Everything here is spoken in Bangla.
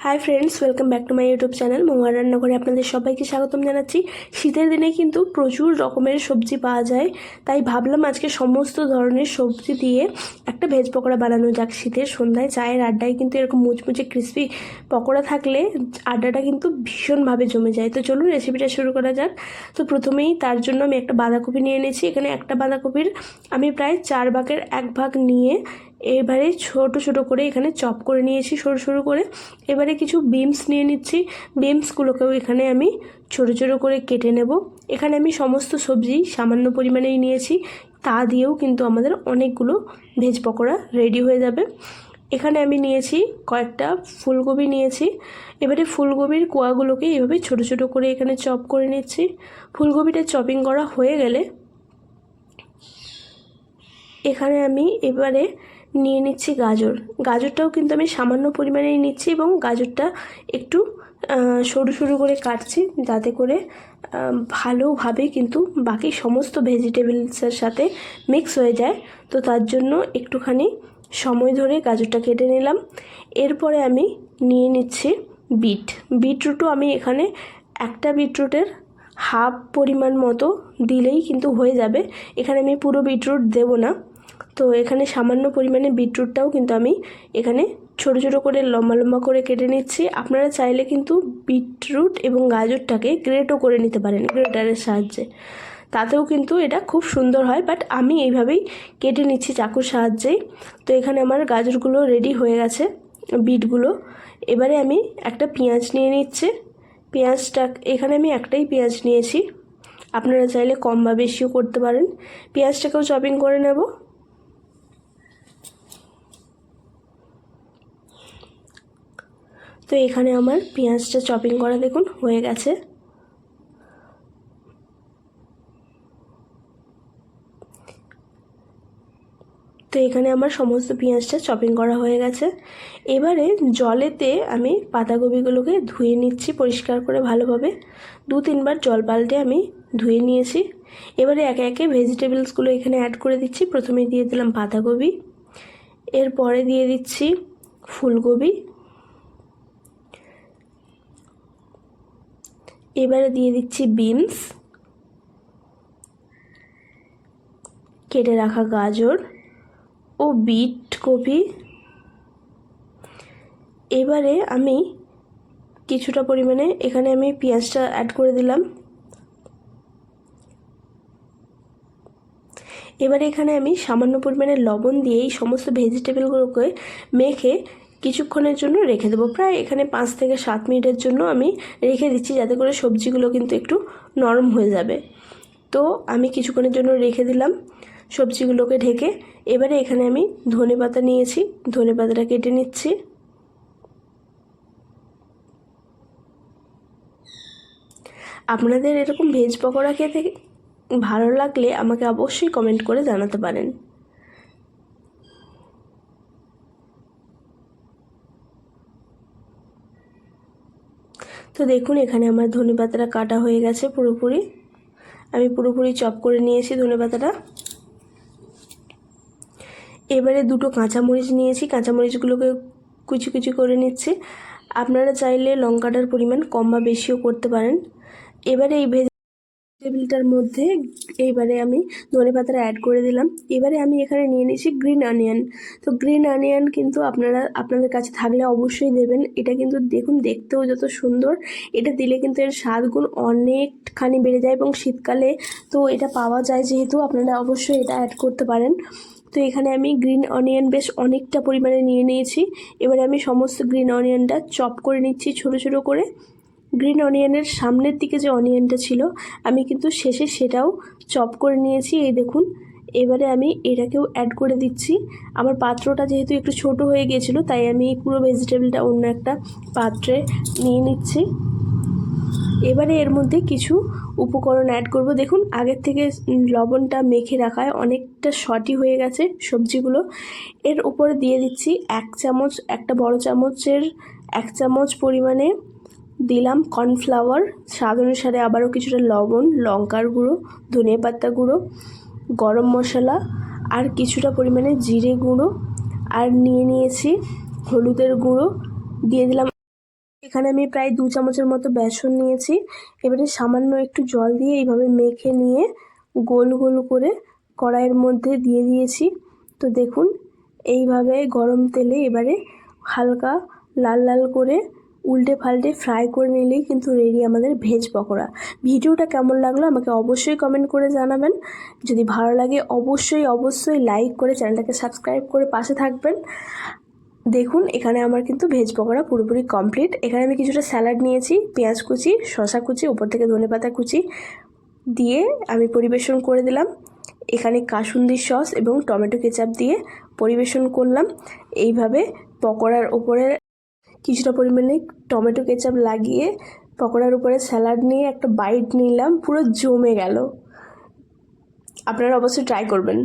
High friends, welcome back to my YouTube channel Mahua রান্নাঘরে আপনাদের সবাইকে স্বাগতম জানাচ্ছি। শীতের দিনে কিন্তু প্রচুর রকমের সবজি পাওয়া যায়, তাই ভাবলাম আজকে সমস্ত ধরনের সবজি দিয়ে একটা ভেজ পকোড়া বানানো যাক। শীতের সন্ধ্যায় চায়ের আড্ডায় কিন্তু এরকম মুচমুচে ক্রিস্পি পকোড়া থাকলে আড্ডাটা কিন্তু ভীষণভাবে জমে যায়। তো চলুন রেসিপিটা শুরু করা যাক। তো প্রথমেই তার জন্য আমি একটা বাঁধাকপি নিয়ে নিয়েছি। এখানে একটা বাঁধাকপির আমি প্রায় 4 ভাগের 1 ভাগ নিয়ে এবারে ছোট ছোট করে এখানে চপ করে নিয়েছি সরু সরু করে। এবারে কিছু বিনস নিয়ে নিচ্ছি, বিনসগুলোকেও এখানে আমি ছোট ছোট করে কেটে নেব। এখানে আমি সমস্ত সবজি সামান্য পরিমাণেই নিয়েছি, তা দিয়েও কিন্তু আমাদের অনেকগুলো ভেজ পকোড়া রেডি হয়ে যাবে। এখানে আমি নিয়েছি কয়েকটা ফুলকপি নিয়েছি। এবারে ফুলকপির কোয়াগুলোকে এভাবে ছোট ছোট করে এখানে চপ করে নিচ্ছি। ফুলকপিটা চপিং করা হয়ে গেলে এখানে আমি এবারে নিয়ে নিচ্ছি গাজর। গাজরটাও কিন্তু আমি সামান্য পরিমাণেই নিচ্ছি এবং গাজরটা একটু সরু সরু করে কাটছি, যাতে করে ভালোভাবে কিন্তু বাকি সমস্ত ভেজিটেবলসের সাথে মিক্স হয়ে যায়। তো তার জন্য একটুখানি সময় ধরে গাজরটা কেটে নিলাম। এরপরে আমি নিয়ে নিচ্ছি বিটরুটও আমি এখানে একটা বিটরুটের হাফ পরিমাণ মতো দিলেই কিন্তু হয়ে যাবে। এখানে আমি পুরো বিটরুট দেবো না। তো এখানে সামান্য পরিমাণে বিটরুটটাও কিন্তু আমি এখানে ছোট ছোট করে লম্বা লম্বা করে কেটে নিচ্ছি। আপনারা চাইলে কিন্তু বিটরুট এবং গাজরটাকে গ্রেটও করে নিতে পারেন গ্রেটারের সাহায্যে, তাতেও কিন্তু এটা খুব সুন্দর হয়, বাট আমি এইভাবেই কেটে নিচ্ছি চাকুর সাহায্যেই। তো এখানে আমার গাজরগুলো রেডি হয়ে গেছে, বিটগুলো। এবারে আমি একটা পেঁয়াজ নিয়ে নিচ্ছি। পেঁয়াজটা এখানে আমি একটাই পেঁয়াজ নিয়েছি, আপনারা চাইলে কম বা বেশিও করতে পারেন। পেঁয়াজটাকেও চপিং করে নেব। তো এখানে আমার পেঁয়াজটা চপিং করা দেখুন হয়ে গেছে। তো এখানে আমার সমস্ত পেঁয়াজটা চপিং করা হয়ে গেছে। এবারে জলেতে আমি পাতাকপিগুলোকে ধুয়ে নিচ্ছি পরিষ্কার করে ভালোভাবে। 2-3 বার জল পাল্টে আমি ধুয়ে নিয়েছি। এবারে একে একে ভেজিটেবলসগুলো এখানে অ্যাড করে দিচ্ছি। প্রথমে দিয়ে দিলাম পাতাকপি, এরপরে দিয়ে দিচ্ছি ফুলকপি, এবারে দিয়ে দিচ্ছি বিনস, কেটে রাখা গাজর ও বিট কপি। এবারে আমি কিছুটা পরিমাণে এখানে আমি পেঁয়াজটা অ্যাড করে দিলাম। এবারে এখানে আমি সামান্য পরিমাণে লবণ দিয়ে এই সমস্ত ভেজিটেবলগুলোকে মেখে কিছুক্ষণের জন্য রেখে দেবো। প্রায় এখানে 5 থেকে 7 মিনিটের জন্য আমি রেখে দিচ্ছি, যাতে করে সবজিগুলো কিন্তু একটু নরম হয়ে যাবে। তো আমি কিছুক্ষণের জন্য রেখে দিলাম সবজিগুলোকে ঢেকে। এবারে এখানে আমি ধনেপাতা নিয়েছি, ধনেপাতাটা কেটে নিচ্ছি। আপনাদের এরকম ভেজ পকোড়া খেতে ভালো লাগলে আমাকে অবশ্যই কমেন্ট করে জানাতে পারেন। তো দেখুন এখানে আমার ধনেপাতাটা কাটা হয়ে গেছে পুরোপুরি। আমি পুরোপুরি চপ করে নিয়েছি ধনেপাতাটা। এবারে 2টো কাঁচামরিচ নিয়েছি, কাঁচামরিচগুলোকে কুচি কুচি করে নিচ্ছি। আপনারা চাইলে লঙ্কাটার পরিমাণ কম বা বেশিও করতে পারেন। এবারে এই ভেজিটেবলটার মধ্যে এইবারে আমি ধনেপাতাটা অ্যাড করে দিলাম। এবারে আমি এখানে নিয়ে নিয়েছি গ্রিন অনিয়ন। তো গ্রিন অনিয়ন কিন্তু আপনাদের কাছে থাকলে অবশ্যই দেবেন। এটা কিন্তু দেখুন দেখতেও যত সুন্দর, এটা দিলে কিন্তু এর স্বাদ গুণ অনেকখানি বেড়ে যায় এবং শীতকালে তো এটা পাওয়া যায়, যেহেতু আপনারা অবশ্যই এটা অ্যাড করতে পারেন। তো এখানে আমি গ্রিন অনিয়ন বেশ অনেকটা পরিমাণে নিয়ে নিয়েছি। এবারে আমি সমস্ত গ্রিন অনিয়নটা চপ করে নিচ্ছি ছোট ছোট করে। গ্রিন অনিয়নের সামনের দিকে যে অনিয়নটা ছিল আমি কিন্তু শেষে সেটাও চপ করে নিয়েছি, এই দেখুন। এবারে আমি এটাকেও অ্যাড করে দিচ্ছি। আমার পাত্রটা যেহেতু একটু ছোট হয়ে গিয়েছিল, তাই আমি পুরো ভেজিটেবলটা অন্য একটা পাত্রে নিয়ে নিচ্ছি। এবারে এর মধ্যে কিছু উপকরণ অ্যাড করব। দেখুন আগের থেকে লবণটা মেখে রাখায় অনেকটা সটি হয়ে গেছে সবজিগুলো। এর উপরে দিয়ে দিচ্ছি 1 চামচ, একটা বড় চামচের 1 চামচ পরিমাণে দিলাম কর্নফ্লাওয়ার, স্বাদ অনুসারে আবারও কিছুটা লবণ, লঙ্কার গুঁড়ো, ধনেপাতা গুঁড়ো, গরম মশলা আর কিছুটা পরিমাণে জিরে গুঁড়ো, আর নিয়েছি হলুদের গুঁড়ো, দিয়ে দিলাম এখানে আমি প্রায় 2 চামচের মতো বেসন নিয়েছি। এবারে সামান্য একটু জল দিয়ে এইভাবে মেখে নিয়ে গোল গোল করে কড়াইয়ের মধ্যে দিয়ে দিয়েছি। তো দেখুন এইভাবে গরম তেলে এবারে হালকা লাল লাল করে উল্টে পাল্টে ফ্রাই করে নিলেই কিন্তু রেডি আমাদের ভেজ পকোড়া। ভিডিওটা কেমন লাগলো আমাকে অবশ্যই কমেন্ট করে জানাবেন। যদি ভালো লাগে অবশ্যই লাইক করে চ্যানেলটাকে সাবস্ক্রাইব করে পাশে থাকবেন। দেখুন এখানে আমার কিন্তু ভেজ পকোড়া পুরোপুরি কমপ্লিট। এখানে আমি কিছুটা স্যালাড নিয়েছি, পেঁয়াজ কুচি, শসা কুচি, উপর থেকে ধনেপাতা কুচি দিয়ে আমি পরিবেশন করে দিলাম। এখানে কাসুন্দি সস এবং টমেটো কেচাপ দিয়ে পরিবেশন করলাম। এইভাবে পকোড়ার ওপরে কিছুটা পরিমাণে টমেটো কেচাপ লাগিয়ে পকোড়ার উপরে স্যালাড নিয়ে একটা বাইট নিলাম, পুরো জমে গেল। আপনারা অবশ্যই ট্রাই করবেন।